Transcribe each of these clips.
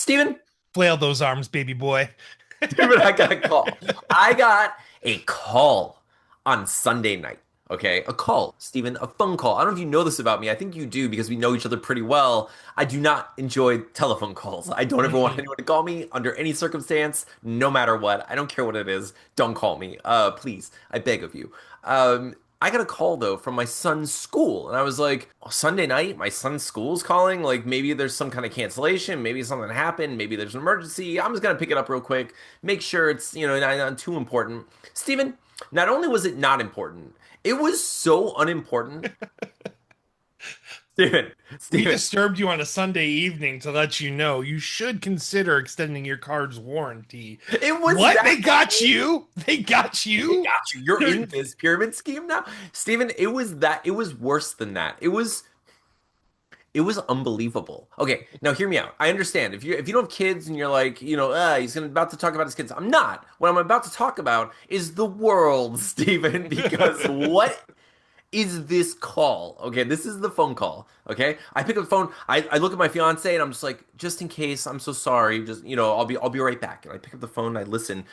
Steven, Flail those arms, baby boy. Steven, I got a call. I got a call on Sunday night. Okay, a call, Steven, a phone call. I don't know if you know this about me. I think you do because we know each other pretty well. I do not enjoy telephone calls. I don't ever want Mm-mm. anyone to call me under any circumstance, no matter what. I don't care what it is. Don't call me. Please, I beg of you. I got a call though from my son's school, and I was like, oh, Sunday night, my son's school's calling. Like maybe there's some kind of cancellation, maybe something happened, maybe there's an emergency. I'm just gonna pick it up real quick, make sure it's not too important. Steven, not only was it not important, it was so unimportant. Steven, We Steven, disturbed you on a Sunday evening to let you know you should consider extending your car's warranty. it was What? that. They got you? They got They you? got you. You're in this pyramid scheme now, Steven. It was that. It was worse than that. It was unbelievable. Okay, now hear me out. I understand if you don't have kids and you're like, he's gonna about to talk about his kids. I'm not. What I'm about to talk about is the world, Stephen, because what is this call? Okay, this is the phone call. Okay, I pick up the phone. I look at my fiance and I'm just like, just in case, I'm so sorry. Just I'll be right back. And I pick up the phone. I listen.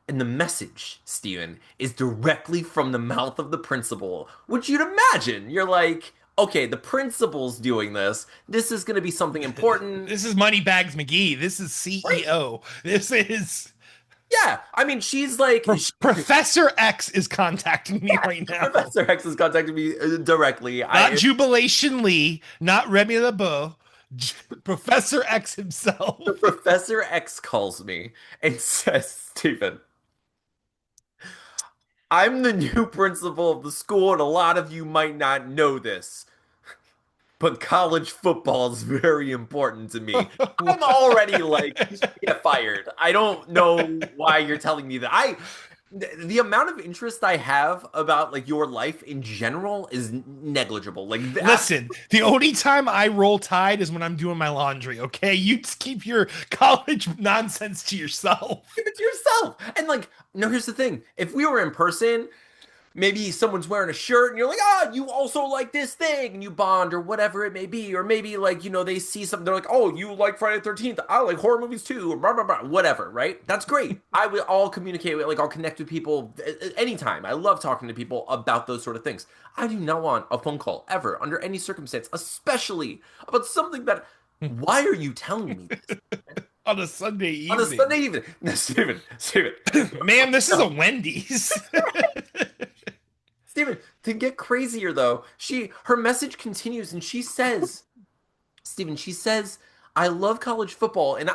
And the message, Steven, is directly from the mouth of the principal, which you'd imagine. You're like, okay, the principal's doing this. This is going to be something important, This is Moneybags McGee. This is right? CEO. This is Yeah. I mean, she's like, Professor X is contacting me yeah, right now. Professor X has contacted me directly. Not Jubilation Lee, not Remy LeBeau, Professor X The himself. Professor X calls me and says, Stephen, I'm the new principal of the school, and a lot of you might not know this. But college football is very important to me. I'm already like, you should get fired. I don't know why you're telling me that. The amount of interest I have about like your life in general is negligible. Like, Listen, the only time I roll tide is when I'm doing my laundry, okay? You just keep your college nonsense to yourself. give it to yourself. And like, no, here's the thing: if we were in person, maybe someone's wearing a shirt and you're like, you also like this thing, and you bond or whatever it may be. Or maybe like, they see something, they're like, oh, you like Friday the 13th. I like horror movies too, or blah, blah, blah, whatever, right? That's great. I will all communicate with, like, I'll connect with people anytime. I love talking to people about those sort of things. I do not want a phone call ever under any circumstance, especially about something that, why are you telling me this? On a Sunday On a Sunday evening. evening. No, Steven. Man, this is a No. Wendy's. Steven, to get crazier though, her message continues and she says, Steven, she says, I love college football, and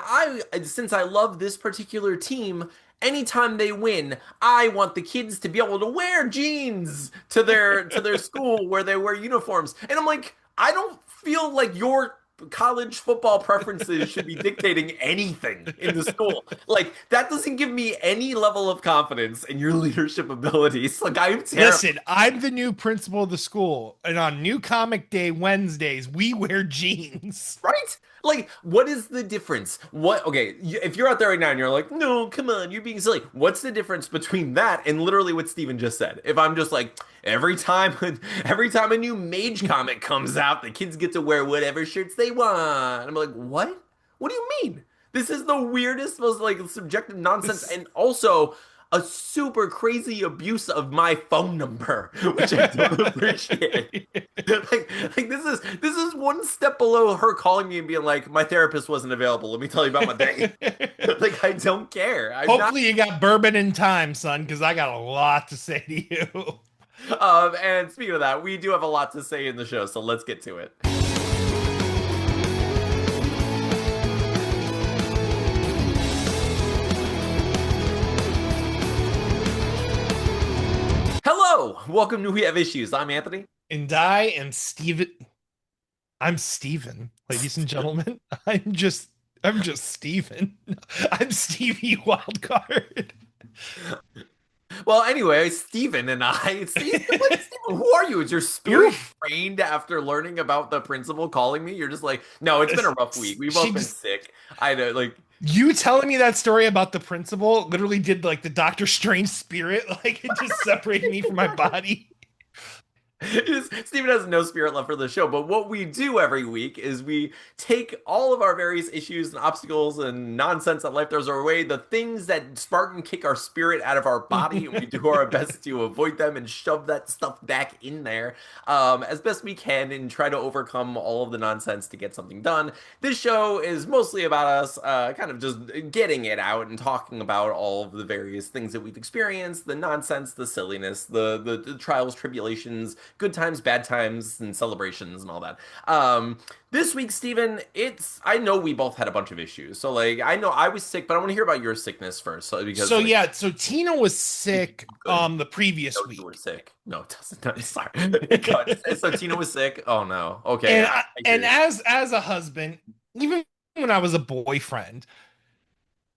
since I love this particular team, anytime they win, I want the kids to be able to wear jeans to their school where they wear uniforms. And I'm like, I don't feel like your college football preferences should be dictating anything in the school. Like that doesn't give me any level of confidence in your leadership abilities. Like I'm terrified. Listen, I'm the new principal of the school, and on New Comic Day Wednesdays, we wear jeans. Right? Like, what is the difference? Okay, if you're out there right now and you're like, no, come on, you're being silly. What's the difference between that and literally what Steven just said? If I'm just like, every time a new Mage comic comes out, the kids get to wear whatever shirts they want. I'm like, what? What do you mean? This is the weirdest, most like subjective nonsense, This and also a super crazy abuse of my phone number, which I don't appreciate. Like this is one step below her calling me and being like, my therapist wasn't available. Let me tell you about my day. Like I don't care. I'm not. Hopefully you got bourbon in time, son, because I got a lot to say to you. And speaking of that, we do have a lot to say in the show, so let's get to it. Hello, welcome to We Have Issues. I'm Anthony. And I am Steven. I'm Steven, ladies and gentlemen. I'm just Steven. I'm Stevie Wildcard. Well, anyway, Steven and I. Steven, who are you? Is your spirit drained after learning about the principal calling me? You're just like, no, it's been a rough week. We've both She been just sick. I know, like, You telling me that story about the principal literally did like the Doctor Strange spirit, like it just separated me from my body. Steven has no spirit left for the show, but what we do every week is we take all of our various issues and obstacles and nonsense that life throws our way, the things that spark and kick our spirit out of our body, and we do our best to avoid them and shove that stuff back in there as best we can and try to overcome all of the nonsense to get something done. This show is mostly about us kind of just getting it out and talking about all of the various things that we've experienced, the nonsense, the silliness, the trials, tribulations, good times, bad times, and celebrations and all that. This week, Stephen, it's I know we both had a bunch of issues. So like I know I was sick, but I want to hear about your sickness first. So because So like yeah, so Tina was makes me sick feel good. the No, previous you were week. sick. No, it doesn't. No, sorry. God, so Tina was sick. Oh no. Okay, And I hear and you. as a husband, even when I was a boyfriend,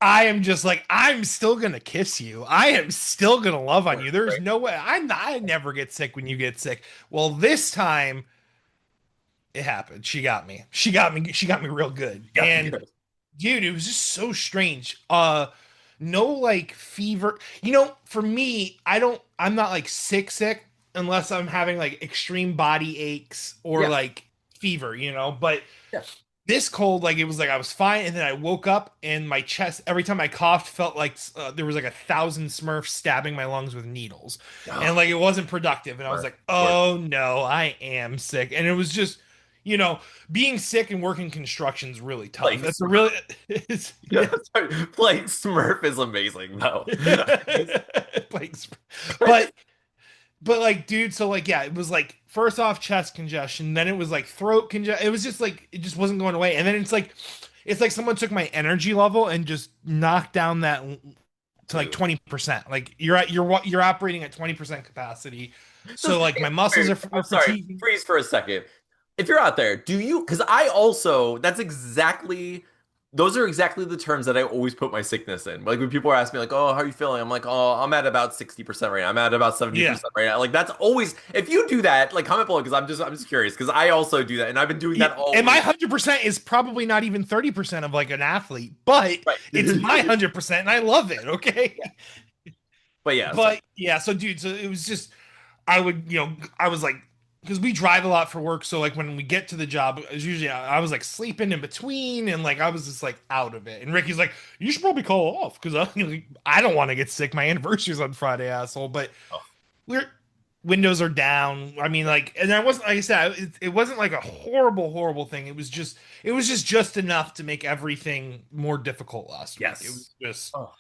I am just like I'm still gonna kiss you. I am still gonna love on Right, you. There's right. no way. I never get sick when you get sick. Well, this time it happened. She got me. She got me real good. Yeah, And good. dude, it was just so strange. No like fever. For me, I'm not like sick unless I'm having like extreme body aches or Yeah, like fever, but yeah. this cold, like it was like I was fine, and then I woke up and my chest, every time I coughed, felt like there was like 1,000 Smurfs stabbing my lungs with needles, and Oh, like it wasn't productive. And I was worse, like, worse. oh no, I am sick, and it was just, you know, being sick and working construction is really tough. Like That's a really, Yeah, sorry. Like Smurf is amazing though. like, but like, dude, so like, yeah, it was like first off chest congestion, then it was like throat congestion. It was just like it just wasn't going away, and then it's like someone took my energy level and just knocked down that to like Dude. 20%. Like you're operating at 20% capacity, Just, so like hey, my muscles are I'm sorry, fatiguing. freeze for a second. If you're out there, do you, because I also, those are exactly the terms that I always put my sickness in. Like when people are asking me, like, oh, how are you feeling? I'm like, oh, I'm at about 60% right now. I'm at about Yeah. 70% right now. Like that's always, if you do that, like comment below, because I'm just curious, because I also do that. And I've been doing Yeah, that all and my week. 100% is probably not even 30% of like an athlete, but Right. it's my 100% and I love it. Okay. Yeah. But yeah, so, But yeah, so dude, so it was just I would, I was like, because we drive a lot for work. So like when we get to the job, it's usually I was like sleeping in between, and like I was just like out of it. And Ricky's like, you should probably call off because I don't want to get sick. My anniversary's on Friday, asshole. But oh, we're windows are down. I mean, like, and I wasn't like I said, it wasn't like a horrible thing. It was just enough to make everything more difficult last week. It was yes. just. Oh.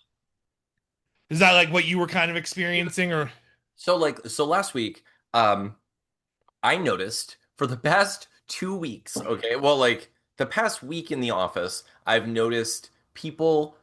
Is that like what you were kind of experiencing, or? So last week, um, I noticed for the past 2 weeks, okay, well, like the past week in the office, I've noticed people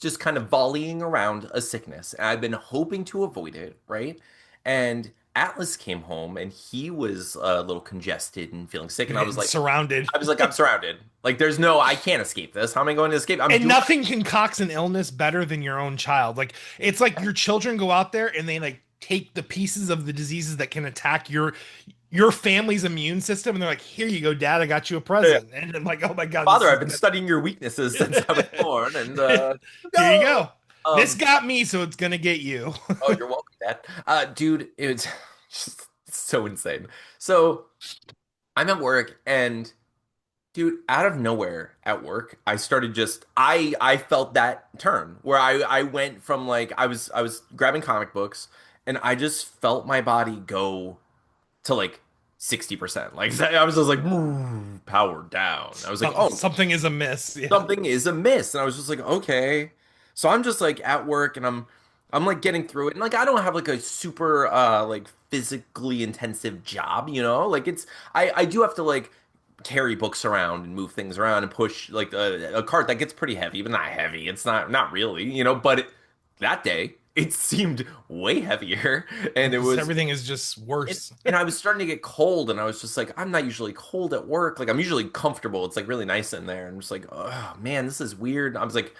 just kind of volleying around a sickness. And I've been hoping to avoid it, right? And Atlas came home and he was a little congested and feeling sick. And Surrounded. I'm surrounded. Like, I can't escape this. How am I going to escape? I'm And doing nothing concocts an illness better than your own child. Like it's like your children go out there and they like take the pieces of the diseases that can attack your family's immune system, and they're like, "Here you go, Dad. I got you a it. present." And I'm like, "Oh my God, this Father, is I've been studying your weaknesses since I was born. And here you go. go. This Um, got me, so it's gonna get you." oh, you're welcome, Dad. Dude, it's just so insane. So I'm at work and dude, out of nowhere at work, I started just I felt that turn where I went from like I was grabbing comic books and I just felt my body go to like 60%. Like I was just like power down. I was like, oh, Something is amiss. Yeah. something is amiss. And I was just like, okay. So I'm just like at work and I'm like getting through it. And like I don't have like a super like physically intensive job, you know? Like I do have to like carry books around and move things around and push like a cart that gets pretty heavy, but not heavy. It's not really, you know, but that day it seemed way heavier and it Because was everything is just worse. and I was starting to get cold, and I was just like, I'm not usually cold at work. Like, I'm usually comfortable. It's like really nice in there. And I'm just like, oh man, this is weird. I was like,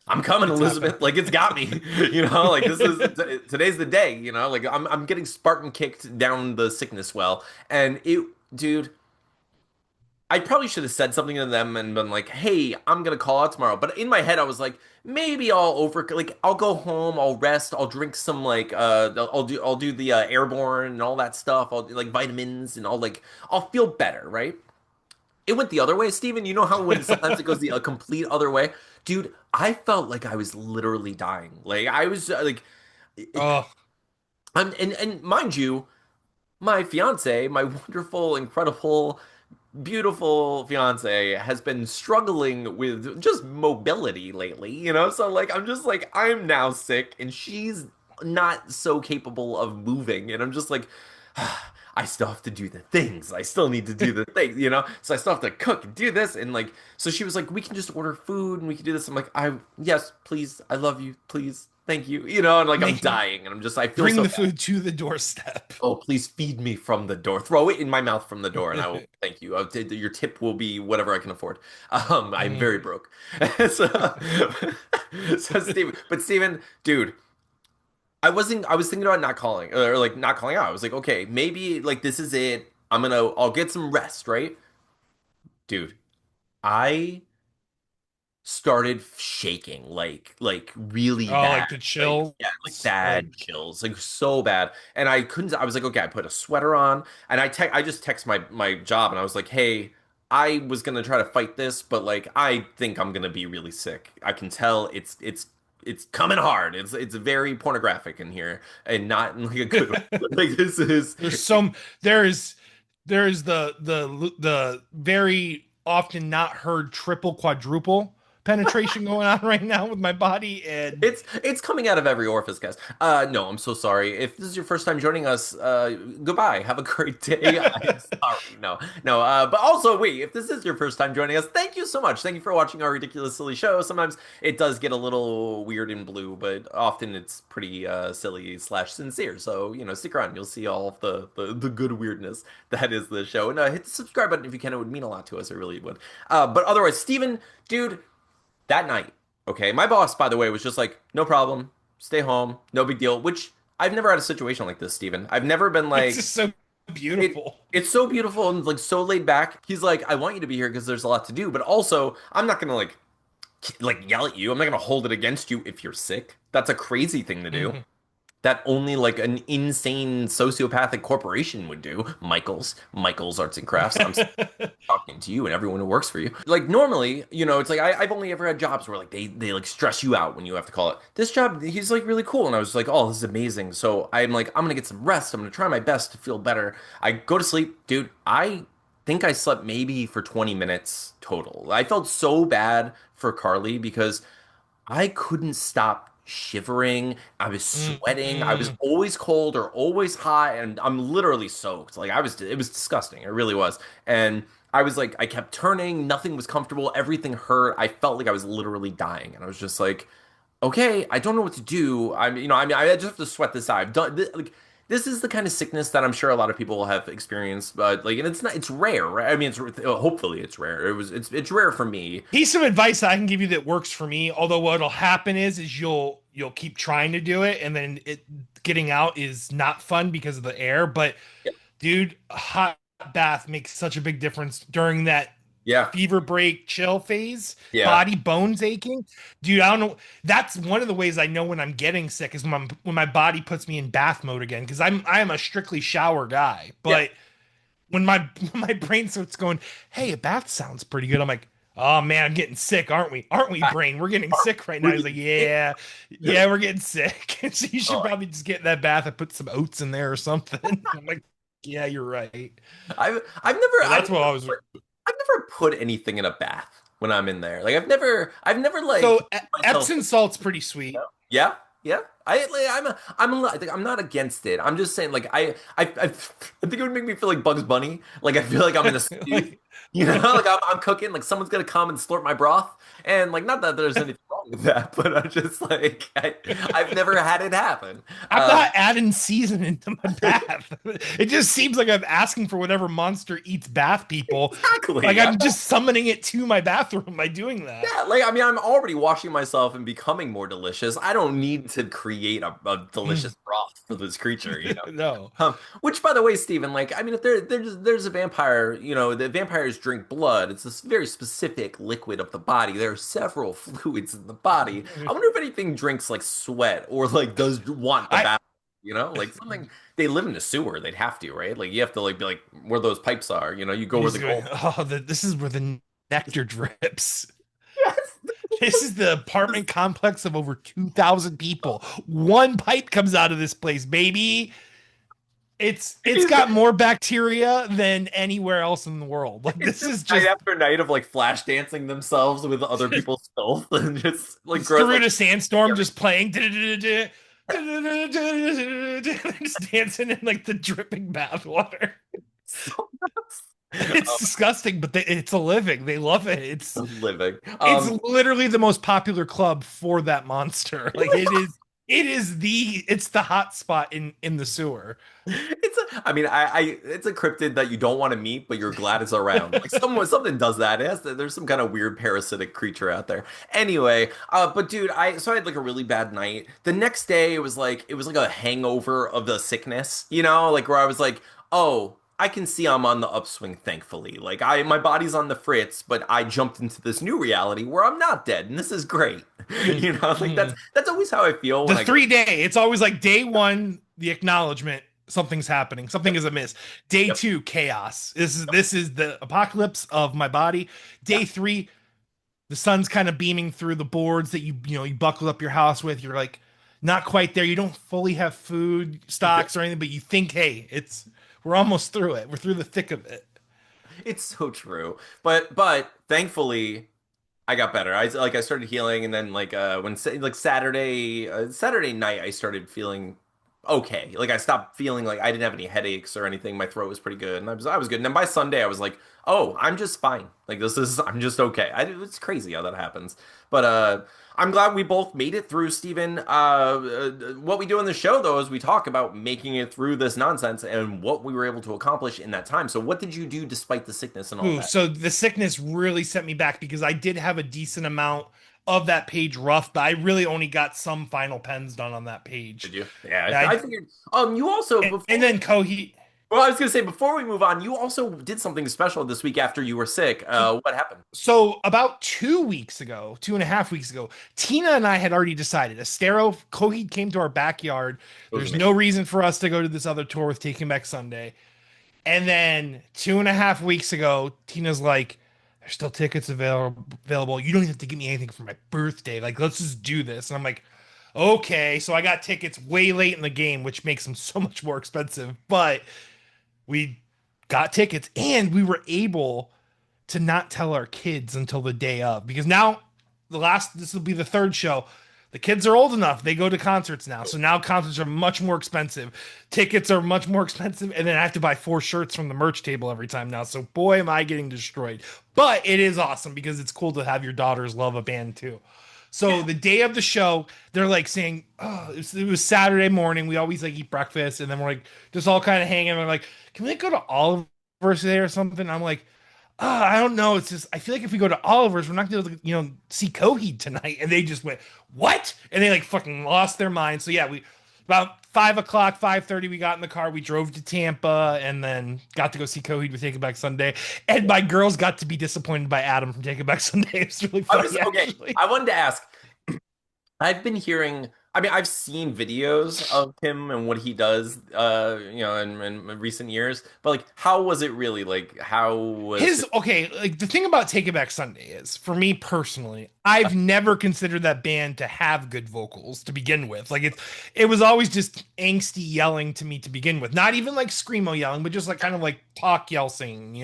I'm coming, It's happening. Elizabeth. Like, it's got me. You know, like today's the day. You know, like I'm getting Spartan kicked down the sickness well, and dude, I probably should have said something to them and been like, "Hey, I'm gonna call out tomorrow." But in my head, I was like, maybe I'll go home, I'll rest, I'll drink some like I'll do the airborne and all that stuff. I'll do like vitamins and I'll feel better, right? It went the other way, Steven. You know how when sometimes it goes the a complete other way, dude. I felt like I was literally dying. Like I was Oh, and mind you, my fiance, my wonderful, incredible, beautiful fiance has been struggling with just mobility lately, you know? So like I'm just like I'm now sick and she's not so capable of moving and I'm just like I still have to do the things. I still need to do the things, you know? So I still have to cook and do this and like so she was like we can just order food and we can do this. I'm like I yes, please. I love you. Please. Thank you. You know, and like I'm make dying and I feel bring so the bad. food to the doorstep. Oh, please feed me from the door. Throw it in my mouth from the door, and I will thank you. Your tip will be whatever I can afford. I'm Mm. very broke. So, so Steven, but Steven, dude, I was thinking about not calling or like not calling out. I was like, okay, maybe like this is it. I'll get some rest, right? Dude, I started shaking like really Oh, bad, like the like yeah, like chills. bad chills, like so bad. And I couldn't, I was like, okay, I put a sweater on and I just text my job and I was like, hey, I was gonna try to fight this, but like I think I'm gonna be really sick. I can tell it's coming hard. It's very pornographic in here and not in like a good way. Like this is There's some there's there's the very often not heard triple quadruple penetration going on right now with my body, and It's coming out of every orifice, guys. No, I'm so sorry. If this is your first time joining us, goodbye. Have a great day. I'm sorry. No, no. But also, wait, if this is your first time joining us, thank you so much. Thank you for watching our ridiculous, silly show. Sometimes it does get a little weird and blue, but often it's pretty silly slash sincere. So stick around. You'll see all of the good weirdness that is the show. And hit the subscribe button if you can. It would mean a lot to us. It really would. But otherwise, Steven, dude that night, okay, my boss, by the way, was just like, no problem, stay home, no big deal, which I've never had a situation like this, Steven. I've never been it's like, just so it, beautiful. it's so beautiful and like so laid back. He's like, I want you to be here because there's a lot to do, but also I'm not gonna like yell at you. I'm not gonna hold it against you if you're sick. That's a crazy thing to do Mhm. that only like an insane sociopathic corporation would do. Michael's Arts and Crafts. I'm talking to you and everyone who works for you. Like normally, it's like I've only ever had jobs where like they like stress you out when you have to call it. This job, he's like really cool, and I was like, oh, this is amazing. So I'm like, I'm gonna get some rest. I'm gonna try my best to feel better. I go to sleep, dude. I think I slept maybe for 20 minutes total. I felt so bad for Carly because I couldn't stop shivering. I was sweating. I was Mm-mm. always cold or always hot, and I'm literally soaked. Like it was disgusting. It really was. And I was like, I kept turning. Nothing was comfortable. Everything hurt. I felt like I was literally dying, and I was just like, okay, I don't know what to do. I just have to sweat this out. I've done like. This is the kind of sickness that I'm sure a lot of people have experienced, but like, and it's not, it's rare, right? I mean, hopefully it's rare. It's rare for me. Here's some advice I can give you that works for me. Although what'll happen is you'll keep trying to do it, and then it getting out is not fun because of the air. But Yeah. dude, a hot bath makes such a big difference during that Yeah. fever break chill phase, Yeah. body bones aching. Dude, I don't know. That's one of the ways I know when I'm getting sick is when my body puts me in bath mode again because I am a strictly shower guy. Yeah. But when my when my brain starts going, "Hey, a bath sounds pretty good." I'm like, "Oh man, I'm getting sick, aren't we? Aren't we, I- brain? We're getting are sick right now." He's we like, sick? "Yeah, yeah, we're getting sick." And so you should Oh, probably just get in that bath and put some oats in there or something. I'm like, "Yeah, you're right." I've never But that's what I was. I've never put anything in a bath when I'm in there. Like I've never like So myself. Epsom salt's pretty sweet. Yeah, yeah. I'm not against it. I'm just saying like I think it would make me feel like Bugs Bunny. Like I feel like I'm in a stew. Like, Like I'm cooking, like someone's gonna come and slurp my broth. And like not that there's anything wrong with that, but I'm just like I've never had it happen. I'm not adding seasoning to my bath. It just seems like I'm asking for whatever monster eats bath people. Like Exactly. I'm just summoning it to my bathroom by doing that. Yeah, like I mean, I'm already washing myself and becoming more delicious. I don't need to create create a delicious broth for this creature, you know? No. Which, by the way, Stephen, like, I mean, if there's a vampire, you know, the vampires drink blood. It's this very specific liquid of the body. There are several fluids in the body. I wonder if anything drinks like sweat or like does want the I bath, you know, like something. They live in a sewer. They'd have to, right? Like you have to like be like where those pipes are. You know, you go where he's the going, gold. oh, this is where the nectar drips. Yes. This is the apartment complex of over 2,000 people. One pipe comes out of this place, baby. It's got more bacteria than anywhere else in the world. Like It's this just is night just after night of like flash dancing themselves with other people's filth and just like gross. through Like the sandstorm, just playing, just dancing in like the dripping bathwater. so It's disgusting, but it's a living. They love it. living. It's literally the most popular club for that monster. Like it's the hot spot in the sewer. I mean, it's a cryptid that you don't want to meet, but you're glad it's around. Like something does that. There's some kind of weird parasitic creature out there. Anyway, but dude, I had like a really bad night. The next day, it was like a hangover of the sickness, you know, like where I was like, oh. I can see I'm on the upswing, thankfully. Like my body's on the fritz, but I jumped into this new reality where I'm not dead, and this is great. You know, like that's always how I feel when The I go. 3 day, it's always like day one, the acknowledgement, something's happening, something Yep, is amiss. Day yep, two, chaos. This is the apocalypse of my body. yeah. Day three, the sun's kind of beaming through the boards that you buckled up your house with. You're like not quite there. You don't fully have food stocks or anything, but you think, hey, we're almost through it. We're through the thick of it. It's so true. But thankfully I got better. I started healing, and then like Saturday night I started feeling okay. Like I stopped feeling like I didn't have any headaches or anything. My throat was pretty good, and I was good. And then by Sunday I was like, oh, I'm just fine. Like I'm just okay. It's crazy how that happens. But I'm glad we both made it through, Stephen. What we do in the show though is we talk about making it through this nonsense and what we were able to accomplish in that time. So what did you do despite the sickness and all Ooh, that? so the sickness really set me back because I did have a decent amount of that page rough, but I really only got some final pens done on that page. Did you? Yeah, I I figured. You also and before. then Coheed. Well, I was gonna say before we move on, you also did something special this week after you were sick. What happened? So about 2 weeks ago, 2.5 weeks ago, Tina and I had already decided. Estero Coheed came to our backyard. It was There's amazing. no reason for us to go to this other tour with Taking Back Sunday. And then 2.5 weeks ago, Tina's like, "There's still tickets available. You don't even have to give me anything for my birthday. Like, let's just do this." And I'm like, "Okay." So I got tickets way late in the game, which makes them so much more expensive. But we got tickets, and we were able to not tell our kids until the day of because now this will be the third show. The kids are old enough. They go to concerts now. So now concerts are much more expensive. Tickets are much more expensive. And then I have to buy 4 shirts from the merch table every time now. So boy, am I getting destroyed. But it is awesome because it's cool to have your daughters love a band too. So the day of the show, they're like saying, "Oh, it was Saturday morning. We always like eat breakfast, and then we're like just all kind of hanging. We're like, can we go to Oliver's today or something?" I'm like, I don't know. It's just I feel like if we go to Oliver's, we're not gonna be able to, see Coheed tonight. And they just went, "What?" And they like fucking lost their mind. So yeah, we about 5 o'clock, 5:30, we got in the car, we drove to Tampa, and then got to go see Coheed with Take It Back Sunday. And my girls got to be disappointed by Adam from Take It Back Sunday. It's really I was funny, okay. actually. I wanted to ask. I've been hearing. I mean, I've seen videos of him and what he does, in recent years. But like, how was it really? Like, how was His his? okay, like the thing about Take It Back Sunday is, for me personally, I've never considered that band to have good vocals to begin with. Like it was always just angsty yelling to me to begin with. Not even like screamo yelling, but just like kind of like talk yell singing.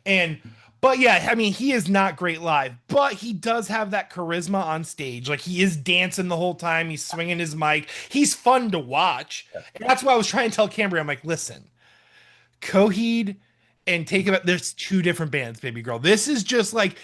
And but yeah, I mean, he is not great live, but he does have that charisma on stage. Like he is dancing the whole time, he's swinging his mic. He's fun to watch. And that's why I was trying to tell Cambria, I'm like, listen, Coheed and Take It Back, there's two different bands, baby girl. This is just like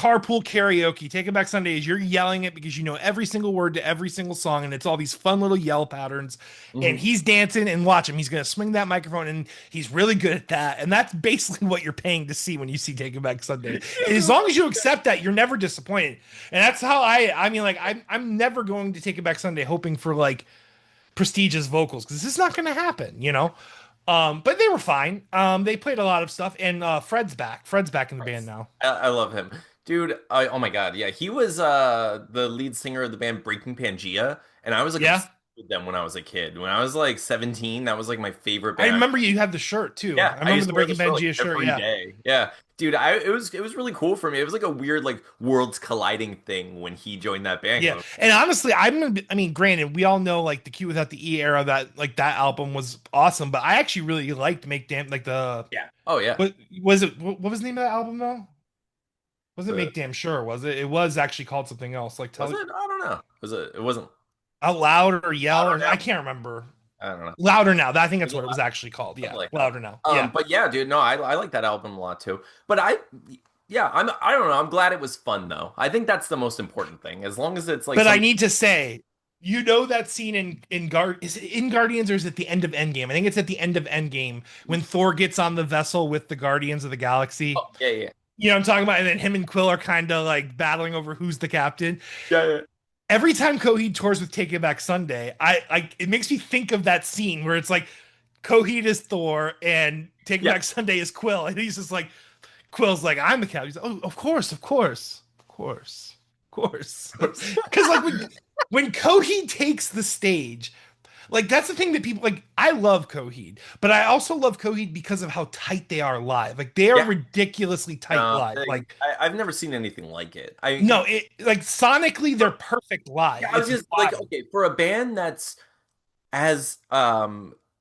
carpool karaoke. Take It Back Sunday is you're yelling it because you know every single word to every single song, and it's all these fun little yell patterns. And Mhm. he's dancing, and watch him. He's gonna swing that microphone, and he's really good at that. And that's basically what you're paying to see when you see Take It Back Sunday. And as long as you accept that, you're never disappointed. And that's how I mean, like I'm never going to Take It Back Sunday hoping for like prestigious vocals because this is not gonna happen, you know. But they were fine. They played a lot of stuff, and Fred's back. Fred's back in the band Nice. now. I love him. Dude, oh my God. Yeah, he was the lead singer of the band Breaking Pangea, and I was like Yeah, obsessed with them when I was a kid. When I was like 17, that was like my favorite I band. remember you had the shirt too. Yeah, I I remember used the to wear Breaking this shirt like Pangea shirt. every Yeah, day. Yeah. Dude, it was really cool for me. It was like a weird like worlds colliding thing when he joined that band. yeah. 'Cause And honestly, I mean, granted, we all know like the Q Without the E era that like that album was awesome, but I actually really liked Make Damn like the yeah. Oh yeah. what was it? What was the name of that album though? Was it The Make Damn Sure? Was it? It was actually called something else, like was Tell it? I don't know. Was it? It wasn't Out Loud or Yell louder or I now. can't remember. I don't know. Louder Now. I think Was that's it what it was actually called. something Yeah, like that? Louder Now. Yeah. But yeah, dude, no, I like that album a lot too. But yeah, I don't know. I'm glad it was fun though. I think that's the most important thing. As long as it's like But I some, need to say, you know that scene in Guard is it in Guardians or is it the end of Endgame? I think it's at the end of Endgame when Thor gets on the vessel with the Guardians of the Galaxy. oh, yeah, yeah, You know what I'm talking about? And then him and Quill are kind of like battling over who's the captain. yeah, yeah. Every time Coheed tours with Take It Back Sunday, I it makes me think of that scene where it's like Coheed is Thor and Take It Yeah, Back Sunday is Quill, and he's just like Quill's like, I'm the captain. He's like, oh, of course, of course, of course, of course. of course. Because like when Coheed takes the stage, like that's the thing that people like. I love Coheed, but I also love Coheed because of how tight they are live. Like they are Yeah, ridiculously tight no, live. Like I've never seen anything like it. no, it like sonically they're perfect live. Yeah, I was It's just like, wild. okay, for a band that's as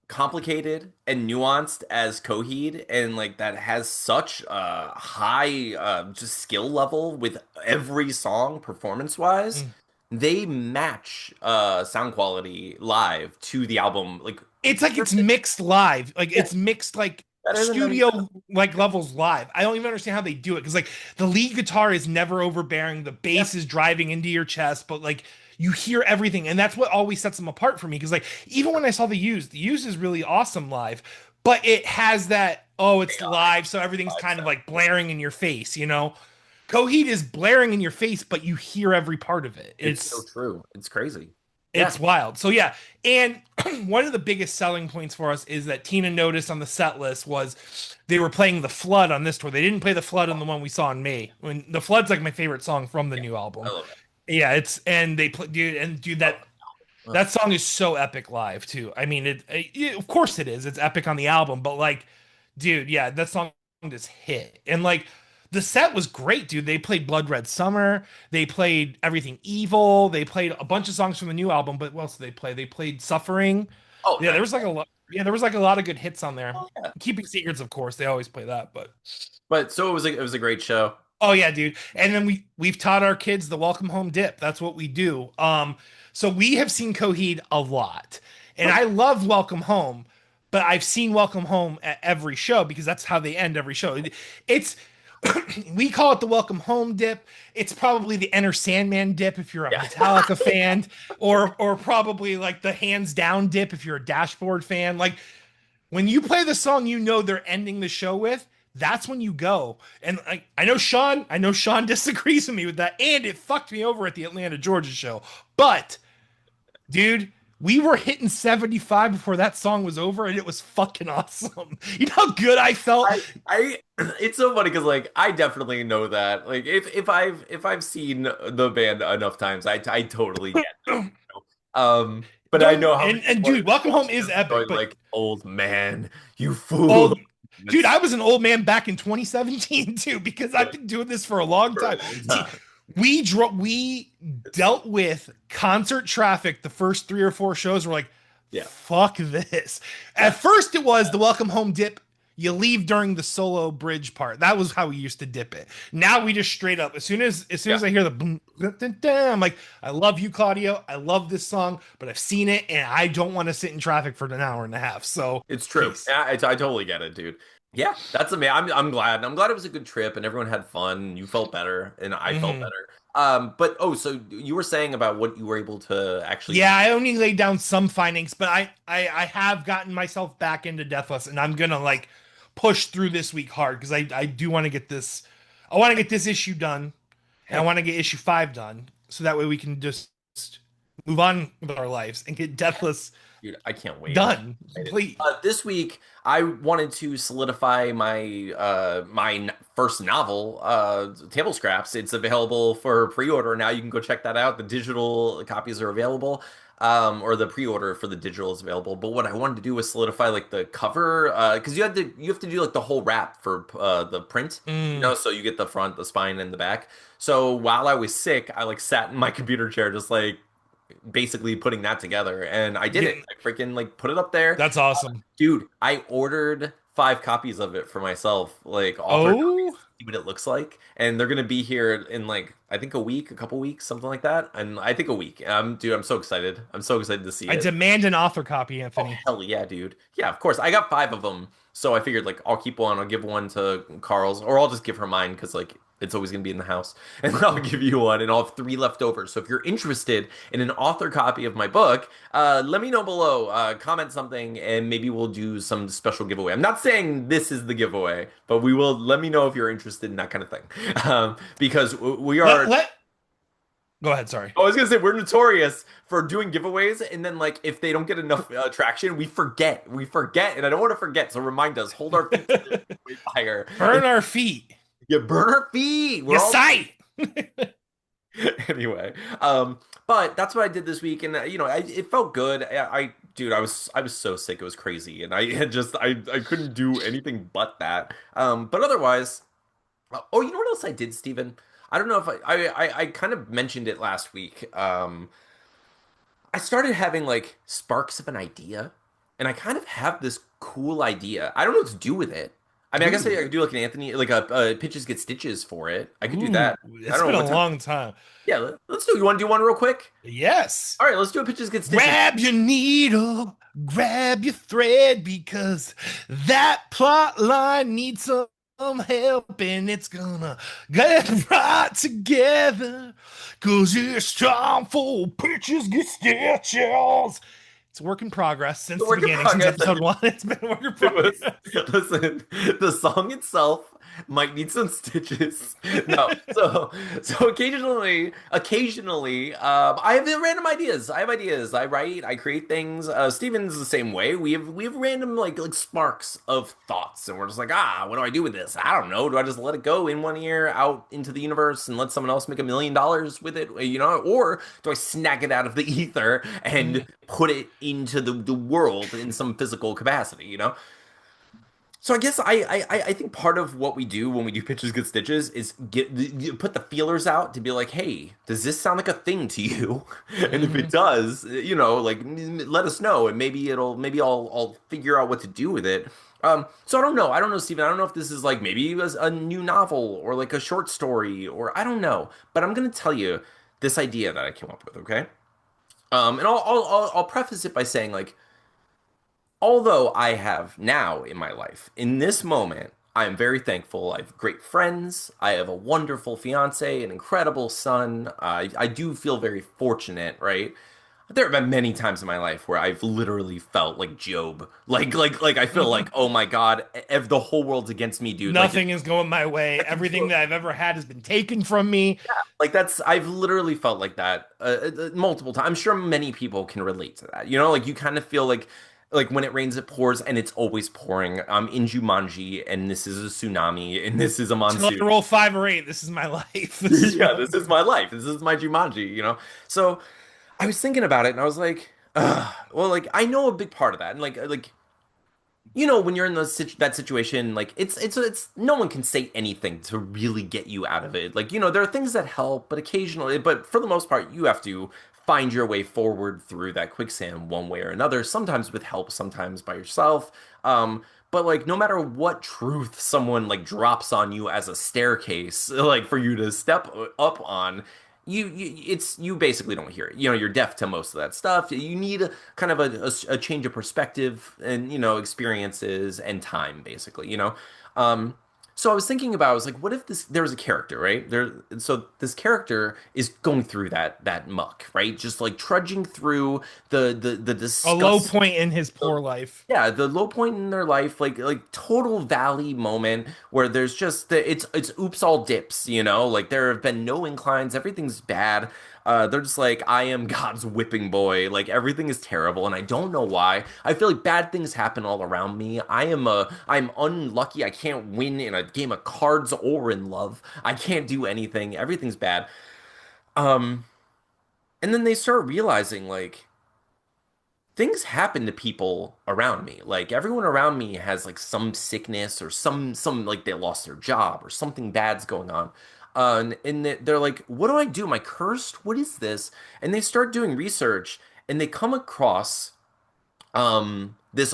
complicated and nuanced as Coheed and like that has such a high just skill level with every song performance wise, Mm. they match sound quality live to the album like It's like it's mixed live. Like yeah, it's mixed like better than any studio like levels live. I don't even understand how they do it because like the lead guitar is never overbearing, the yeah, bass is driving into your chest, but like you hear everything, and that's what always sets them apart for me. Because like even when I saw the Used is really awesome live, but it has that oh it's AI live, so everything's vibe kind of sound. like blaring in your face, you know. Coheed is blaring in your face, but you hear every part of it. It's so true. It's crazy. Yeah. It's wild. So yeah, and one of the biggest selling points for us is that Tina noticed on the set list was they were playing The Flood on this tour. They didn't play The Flood on the one we saw in May. When The Flood's like my favorite song from the Yeah. new I album. love that. Yeah, it's and they play dude I love that that. Ugh. that song is so epic live too. I mean of course it is. It's epic on the album, but like dude, yeah, that song just hit. And like the set was great, dude. They played Blood Red Summer. They played Everything Evil. They played a bunch of songs from the new album. But what else did they play? They played Suffering. Oh, Yeah, there nice. was like a lot. Yeah, there was like a lot of good hits on there. Oh, yeah. Keeping Secrets, of course, they always play that. But But so it was a great show. oh yeah, dude. And then we've taught our kids the welcome home dip. That's what we do. So we have seen Coheed a lot, and I love Welcome Home. But I've seen Welcome Home at every show because that's how they end every show. It's we call it the welcome home dip. It's probably the Enter Sandman dip if you're a Yeah. Metallica fan, or probably like the hands down dip if you're a Dashboard fan. Like when you play the song you know they're ending the show with, that's when you go. And I know Sean disagrees with me with that, and it fucked me over at the Atlanta, Georgia show. But dude, we were hitting 75 before that song was over, and it was fucking awesome. You know how good I felt? I it's so funny because like I definitely know that like if I've seen the band enough times I totally get but I Don't know how many and people are dude, Welcome Home watching is this epic, going but like old man you fool. old dude, It's I was an old man back in 2017 too because I've been doing this for a long for a time. long See, time. we dealt with concert traffic the first 3 or 4 shows. We're like, Yeah, fuck this. At first, it was the welcome home dip. You leave during the solo bridge part. That was how we used to dip it. Now we just straight up. As soon as yeah, I hear the boom, dun, dun, dun, I'm like, I love you, Claudio. I love this song, but I've seen it and I don't want to sit in traffic for an hour and a half. So it's true. peace. Yeah, I totally get it, dude. Yeah, that's amazing. I'm glad. I'm glad it was a good trip and everyone had fun. You felt better and I felt Hmm. better. But oh, so you were saying about what you were able to actually Yeah, do. I only laid down some findings, but I have gotten myself back into Deathless, and I'm gonna like push through this week hard because I do want to get this. I want to get this issue done, and I Heck, want to get issue 5 done, so that way we can just move on with our lives and get Deathless dude, I can't wait. I'm done, excited. complete. This week, I wanted to solidify my first novel, Table Scraps. It's available for pre-order now. You can go check that out. The digital copies are available, or the pre-order for the digital is available. But what I wanted to do was solidify like the cover, because you have to do like the whole wrap for the print. Mm, So you get the front, the spine, and the back. So while I was sick, I like sat in my computer chair, just like basically putting that together, and I did it. getting I freaking like put it up there. that's awesome. Dude, I ordered 5 copies of it for myself, like author copies, Oh, to see what it looks like. And they're gonna be here in like I think a week, a couple weeks, something like that. And I think a week. Dude, I'm so excited. I'm so excited to see I it. demand an author copy, Oh Anthony. hell yeah, dude. Yeah, of course. I got 5 of them, so I figured like I'll keep one. I'll give one to Carl's, or I'll just give her mine because like it's always gonna be in the house, and I'll give you one, and I'll have 3 left over. So if you're interested in an author copy of my book, let me know below. Comment something, and maybe we'll do some special giveaway. I'm not saying this is the giveaway, but we will. Let me know if you're interested in that kind of thing, because we Let are. let Go ahead. Sorry. I was gonna say we're notorious for doing giveaways, and then like if they don't get enough traction, we forget. We forget, and I don't want to forget. So remind us, hold our feet to the fire, and Burn our feet. you burn our feet. We're You all sight. anyway. But that's what I did this week, and it felt good. Dude, I was so sick, it was crazy, and I had just I couldn't do anything but that. But otherwise. Oh, you know what else I did, Steven? I don't know if I kind of mentioned it last week. I started having like sparks of an idea, and I kind of have this cool idea. I don't know what to do with it. I mean, I guess I Ooh. could do like an Anthony, like a pitches get stitches for it. I could do Ooh. that. I It's don't been know a what time. long time. Yeah, let's do. You want to do one real quick? Yes. All right, let's do a pitches get stitches. Grab your needle, grab your thread, because that plot line needs some help, and it's gonna get right together. Cause it's time for pitches get stitches. It's a work in progress since The the work in beginning, since progress. episode 1. It's been a work in It was, progress. listen, the song itself might need some stitches. No, so occasionally, I have random ideas. I have ideas. I write, I create things. Steven's the same way. We have random like sparks of thoughts, and we're just like, what do I do with this? I don't know. Do I just let it go in one ear, out into the universe, and let someone else make $1 million with it? Or do I snag it out of the ether Mm, and put it into the world in some physical capacity? So I guess I think part of what we do when we do pitches good stitches is put the feelers out to be like, hey, does this sound like a thing to you? And if it mhm. does, like let us know, and maybe I'll figure out what to do with it. So I don't know. I don't know, Steven. I don't know if this is like maybe a new novel or like a short story or I don't know. But I'm gonna tell you this idea that I came up with. Okay. And I'll preface it by saying like although I have now in my life, in this moment, I am very thankful. I have great friends. I have a wonderful fiance, an incredible son. I do feel very fortunate, right? There have been many times in my life where I've literally felt like Job. Like I feel like, oh my God, if the whole world's against me, dude. Like Nothing is going my way. I can Everything feel that I've ever had has been taken from me. like that's I've literally felt like that multiple times. I'm sure many people can relate to that. Like you kind of feel like when it rains it pours and it's always pouring. I'm in Jumanji and this is a tsunami and this is a Till I monsoon. roll 5 or 8. This is my life. This is Yeah, what this I'm is doing. my life. This is my Jumanji. So I was thinking about it and I was like, well, like I know a big part of that and like when you're in that situation, like it's no one can say anything to really get you out of it. Like, there are things that help, but for the most part, you have to find your way forward through that quicksand one way or another, sometimes with help, sometimes by yourself. But like no matter what truth someone like drops on you as a staircase, like for you to step up on, you basically don't hear it. You know, you're deaf to most of that stuff. You need a kind of a change of perspective and, experiences and time, basically, you know. Um, so I was thinking about, I was like, what if there was a character, right? So this character is going through that muck, right? Just like trudging through the A low disgust. point in his poor life. Yeah, the low point in their life, like total valley moment where there's just it's oops all dips, you know? Like there have been no inclines, everything's bad. They're just like, I am God's whipping boy. Like everything is terrible, and I don't know why. I feel like bad things happen all around me. I'm unlucky. I can't win in a game of cards or in love. I can't do anything. Everything's bad. Um, and then they start realizing like things happen to people around me. Like everyone around me has like some sickness or some like they lost their job or something bad's going on. They're like, what do I do? Am I cursed? What is this? And they start doing research and they come across this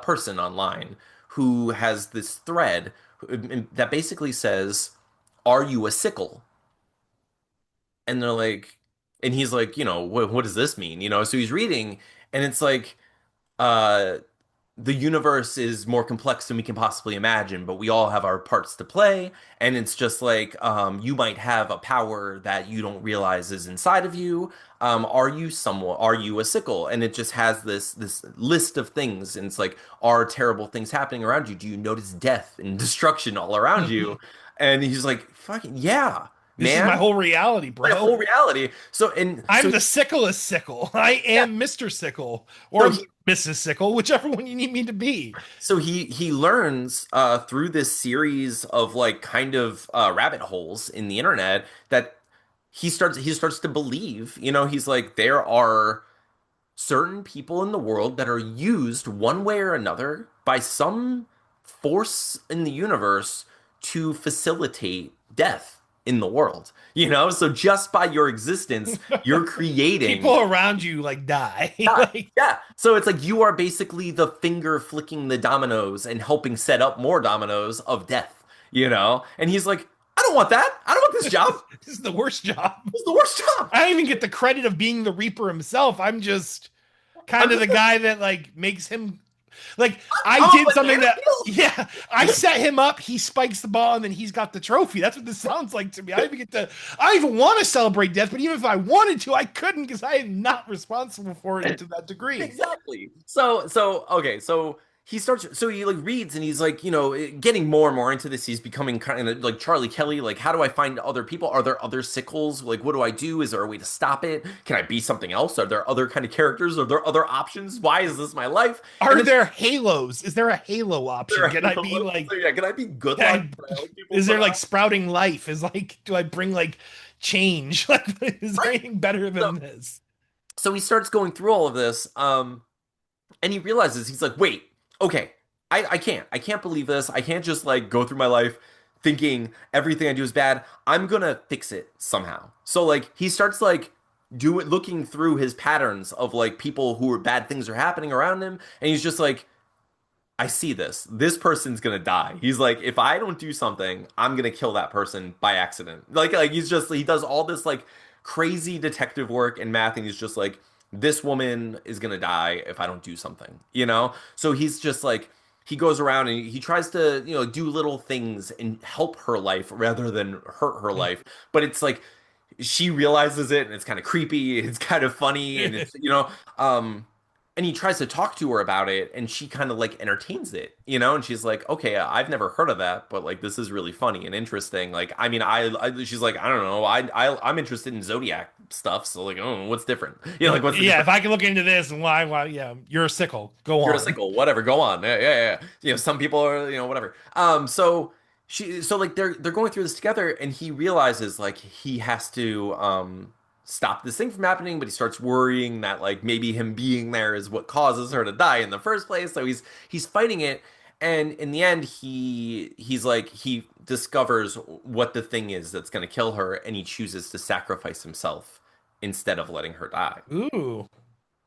person online who has this thread that basically says, "Are you a sickle?" And they're like, and he's like, what does this mean? So he's reading, and it's like, uh, the universe is more complex than we can possibly imagine, but we all have our parts to play. And it's just like, you might have a power that you don't realize is inside of you. Are you a sickle? And it just has this list of things. And it's like, are terrible things happening around you? Do you notice death and destruction all around you? And he's like, fucking yeah, This is my man. whole reality, My bro. whole reality. So I'm the sicklest sickle. I yeah. am Mr. Sickle So or Mrs. Sickle, whichever one you need me to be. he learns through this series of like kind of rabbit holes in the internet that he starts to believe, he's like there are certain people in the world that are used one way or another by some force in the universe to facilitate death in the world. So just by your existence, you're creating. People around you like die. Yeah, Like yeah. So it's like you are basically the finger flicking the dominoes and helping set up more dominoes of death. And he's like, I don't want that. I don't want this job. this is the worst job. It's the worst job. I don't even get the credit of being the Reaper himself. I'm just I'm kind of just the guy that like makes him like I I'm a did something banana that peel. yeah, I set him up, he spikes the ball, and then he's got the trophy. That's what this sounds like to me. I don't even want to celebrate death, but even if I wanted to, I couldn't because I am not responsible for it to that degree. Exactly. So he like reads and he's like, getting more and more into this. He's becoming kind of like Charlie Kelly. Like, how do I find other people? Are there other sickles? Like, what do I do? Is there a way to stop it? Can I be something else? Are there other kind of characters? Are there other options? Why is this my life? And Are then there halos? Is there a halo there option? are, Can I be like, so yeah, can I be good luck? can Can I help people is there like somehow? sprouting life? Is like, do I bring like change? Like, is there Right. anything better So than this? so he starts going through all of this. And he realizes he's like, wait, okay, I can't believe this. I can't just like go through my life thinking everything I do is bad. I'm gonna fix it somehow. So like he starts like looking through his patterns of like people who are bad things are happening around him, and he's just like, I see this. This person's gonna die. He's like, if I don't do something, I'm gonna kill that person by accident. Like he does all this like crazy detective work and math, and he's just like, this woman is gonna die if I don't do something. So he's just like he goes around and he tries to, do little things and help her life rather than hurt her life. But it's like she realizes it and it's kind of creepy, it's kind of funny, and um and he tries to talk to her about it and she kind of like entertains it, and she's like, okay, I've never heard of that, but like this is really funny and interesting. Like, I mean, she's like, I don't know, I'm interested in zodiac stuff, so like, oh, what's different? Like what's the Yeah, if difference? I can look into this and why, yeah, you're a sickle. Go You're a on. single, whatever, go on. Yeah, yeah, yeah. Some people are, whatever. So like they're going through this together, and he realizes like he has to stop this thing from happening, but he starts worrying that like maybe him being there is what causes her to die in the first place. So he's fighting it, and in the end, he's like he discovers what the thing is that's going to kill her, and he chooses to sacrifice himself instead of letting her die. Ooh.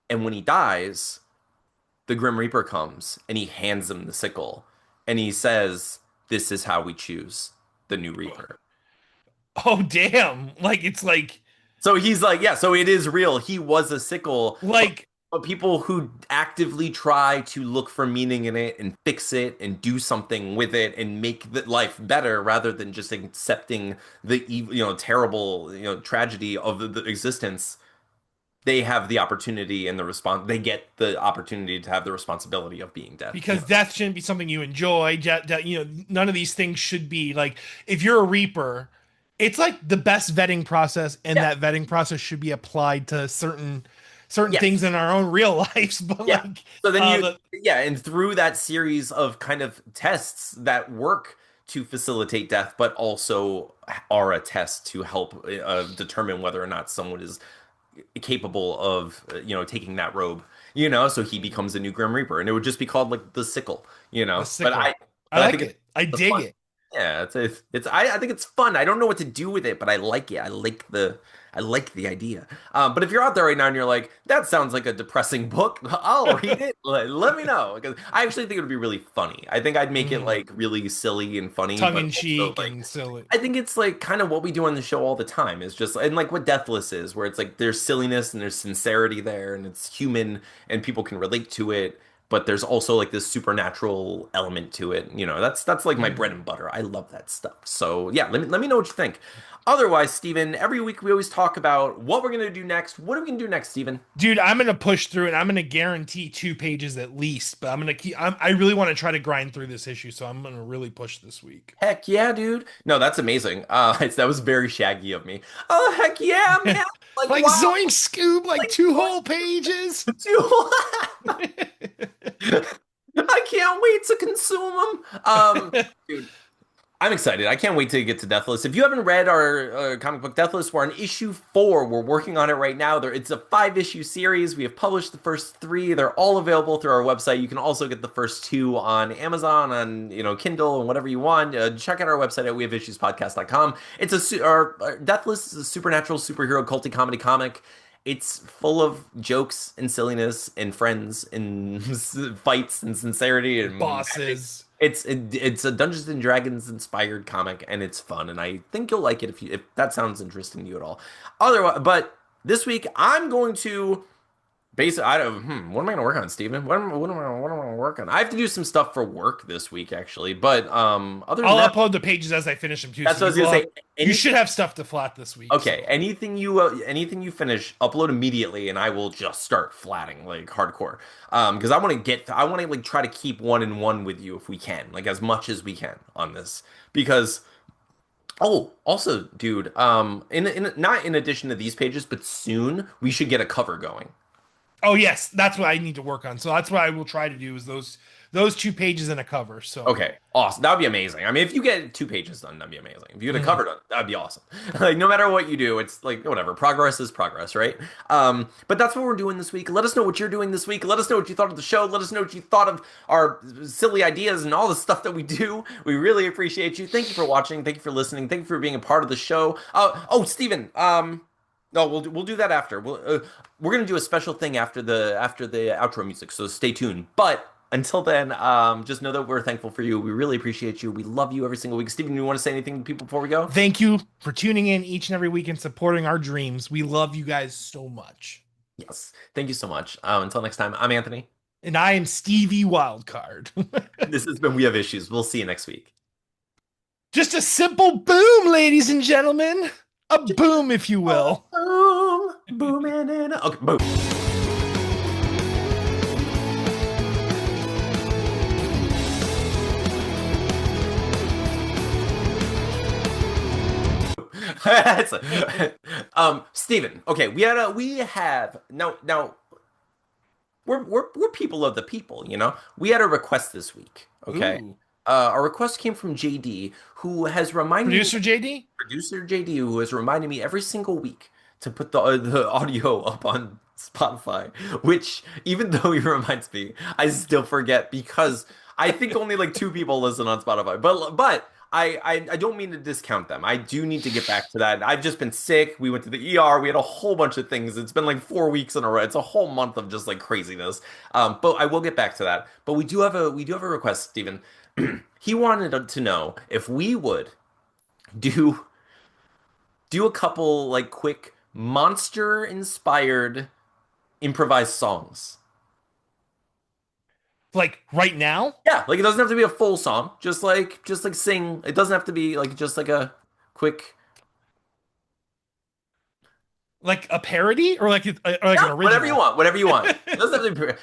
And when he dies, the Grim Reaper comes and he hands him the sickle and he says, this is how we choose the new Reaper. Oh damn. Like it's So he's like, yeah, so it is real. He was a sickle, like but people who actively try to look for meaning in it and fix it and do something with it and make the life better rather than just accepting the terrible, tragedy of the existence, they have the opportunity and the response. They get the opportunity to have the responsibility of being dead. because death shouldn't be something you enjoy. None of these things should be like if you're a reaper, it's like the best vetting process, and Yeah. that vetting process should be applied to certain things Yes. in our own real lives. But Yeah. like So then the yeah, and through that series of kind of tests that work to facilitate death, but also are a test to help determine whether or not someone is capable of, taking that robe, so he becomes a new Grim Reaper, and it would just be called like the Sickle, the But sickle, I I like think it. I the dig fun. it. Yeah, I think it's fun. I don't know what to do with it, but I like it. I like the idea. But if you're out there right now and you're like, that sounds like a depressing book, I'll read it. Let me know because I actually think it would be really funny. I think I'd make it Mhm. like really silly and funny, Tongue but in also cheek like and silly. I think it's like kind of what we do on the show all the time is just and like what Deathless is, where it's like there's silliness and there's sincerity there and it's human and people can relate to it, but there's also like this supernatural element to it. That's like my bread Mhm. and butter. I love that stuff. So yeah, let me know what you think. Otherwise, Steven, every week we always talk about what we're gonna do next. What are we gonna do next, Steven? Dude, I'm gonna push through it. I'm gonna guarantee 2 pages at least, but I really want to try to grind through this issue, so I'm gonna really push this week. Heck yeah, dude. No, that's amazing. That was very shaggy of me. Oh, heck yeah, man. Like, Like wow. Zoink Scoob, like Like, 2 whole pages. dude. I can't wait to consume them. Dude, I'm excited. I can't wait to get to Deathless. If you haven't read our comic book Deathless, we're on issue 4. We're working on it right now. It's a 5-issue series. We have published the first 3. They're all available through our website. You can also get the first 2 on Amazon, on Kindle, and whatever you want. Check out our website at wehaveissuespodcast.com. Our Deathless is a supernatural superhero culty comedy comic. It's full of jokes and silliness and friends and fights and sincerity and magic. Bosses. It's a Dungeons and Dragons inspired comic and it's fun and I think you'll like it if that sounds interesting to you at all. Otherwise, but this week I'm going to I don't. What am I going to work on, Steven? What am I going to work on? I have to do some stuff for work this week, actually. But other than I'll that, upload the pages as I finish them too, that's so what I was going to say. you should Anything have stuff to flat this week. Okay, So anything you finish, upload immediately, and I will just start flatting like hardcore. Because I want to like try to keep 1-in-1 with you if we can, like as much as we can on this. Because also, dude, not in addition to these pages, but soon we should get a cover going. oh yes, that's what I need to work on. So that's what I will try to do is those 2 pages and a cover. So Okay, awesome. That would be amazing. I mean, if you get 2 pages done, that'd be amazing. If you get a mhm. cover done, that'd be awesome. Like, no matter what you do, it's like whatever. Progress is progress, right? But that's what we're doing this week. Let us know what you're doing this week. Let us know what you thought of the show. Let us know what you thought of our silly ideas and all the stuff that we do. We really appreciate you. Thank you for watching. Thank you for listening. Thank you for being a part of the show. Steven, no, we'll do that after. We're gonna do a special thing after the outro music. So stay tuned. But until then, just know that we're thankful for you. We really appreciate you. We love you every single week. Steven, you want to say anything to people before we go? Thank you for tuning in each and every week and supporting our dreams. We love you guys so much. Yes. Thank you so much. Until next time, I'm Anthony. And I am Stevie Wildcard. This has been We Have Issues. We'll see you next week. Just a simple boom, ladies and gentlemen. A boom, if you will. Boom, booming in. Okay, boom. Steven. Okay, we have now we're people of the people. We had a request this week. Okay, Ooh. our request came from JD, who has reminded me, Producer JD? producer JD, who has reminded me every single week to put the audio up on Spotify. Which, even though he reminds me, I still forget because I think only like 2 people listen on Spotify. But. I don't mean to discount them. I do need to get back to that. I've just been sick. We went to the ER. We had a whole bunch of things. It's been like 4 weeks in a row. It's a whole month of just like craziness. But I will get back to that. But we do have a request, Stephen. He wanted to know if we would do do a couple like quick monster inspired improvised songs. Like right now, Yeah, like it doesn't have to be a full song. Just like sing. It doesn't have to be like just like a quick. like a parody or like Yeah, an whatever you original. want, whatever you want. It doesn't have to be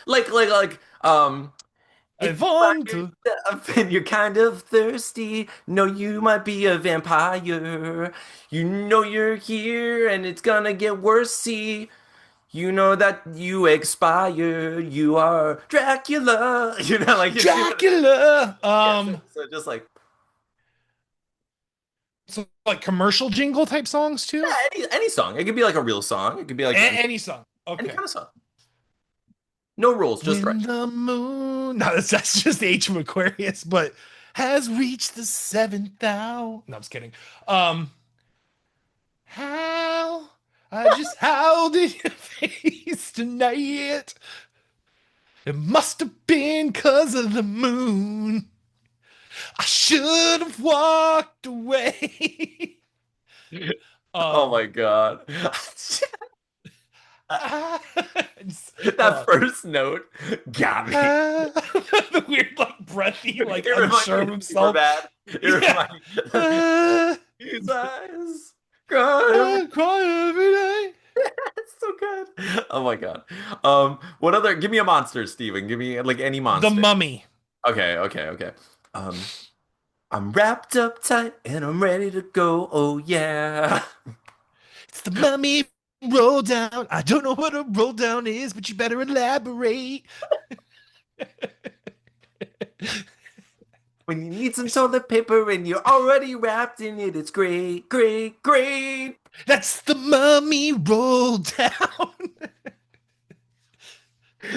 if I you want find to. yourself and you're kind of thirsty, know you might be a vampire. You know you're here and it's gonna get worse. See, you know that you expire. You are Dracula. Like you see what? Dracula. Yeah. So just like So like commercial jingle type songs yeah, too. any song. It could be like a real song. It could be like Any song. any Okay. kind of song. No rules, just When right. the moon, no, that's just Age of Aquarius, but has reached the seventh hour. No, I'm just kidding. Um, how I just howled in your face tonight. It must have been 'cause of the moon. I should have walked away. Oh um, my God. I just, That first note got me. the weird, like breathy, It like reminds unsure me of of super himself. bad. It Yeah. reminds me Uh, his eyes cry. I cry every day. It's so good. Oh my God. What other give me a monster, Steven. Give me like any The monster. Mummy. Okay. Um, I'm wrapped up tight and I'm ready to go. Oh yeah. It's the Mummy roll down. I don't know what a roll down is, but you better elaborate. When you need some toilet paper and you're already wrapped in it, it's great. That's the Mummy roll down.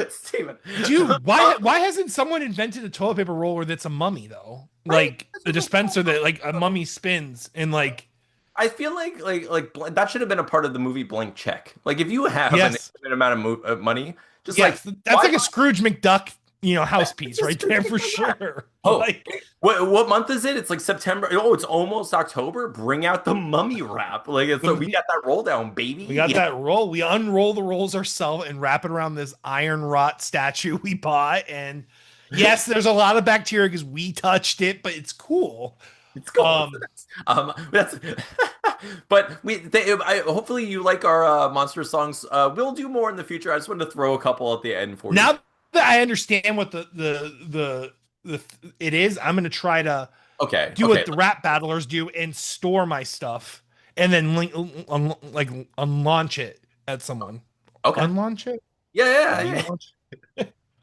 Steven. Dude, why hasn't someone invented a toilet paper roller that's a mummy though? Right? Like That's a what the dispenser whole that like a mummy spins and like I feel that should have been a part of the movie Blank Check. Like if you have an yes, infinite amount of money, just like yes, that's why like a not? Scrooge McDuck, house It's piece just right Scrooge there for McDuck, yeah. sure. Oh, Like what month is it? It's like September. Oh, it's almost October. Bring out the mummy wrap. Like it's like we the, got that roll down, we got baby. that roll. We unroll the rolls ourselves and wrap it around this iron wrought statue we bought. And yes, there's a lot of bacteria because we touched it, but it's cool. It's cool. Um, That's but hopefully you like our monster songs. We'll do more in the future. I just wanted to throw a couple at the end for you. now that I understand what the it is, I'm gonna try to do Okay. what the rap battlers do and store my stuff and then unlaunch it at someone. Okay. Unlaunch it? Yeah. Relaunch?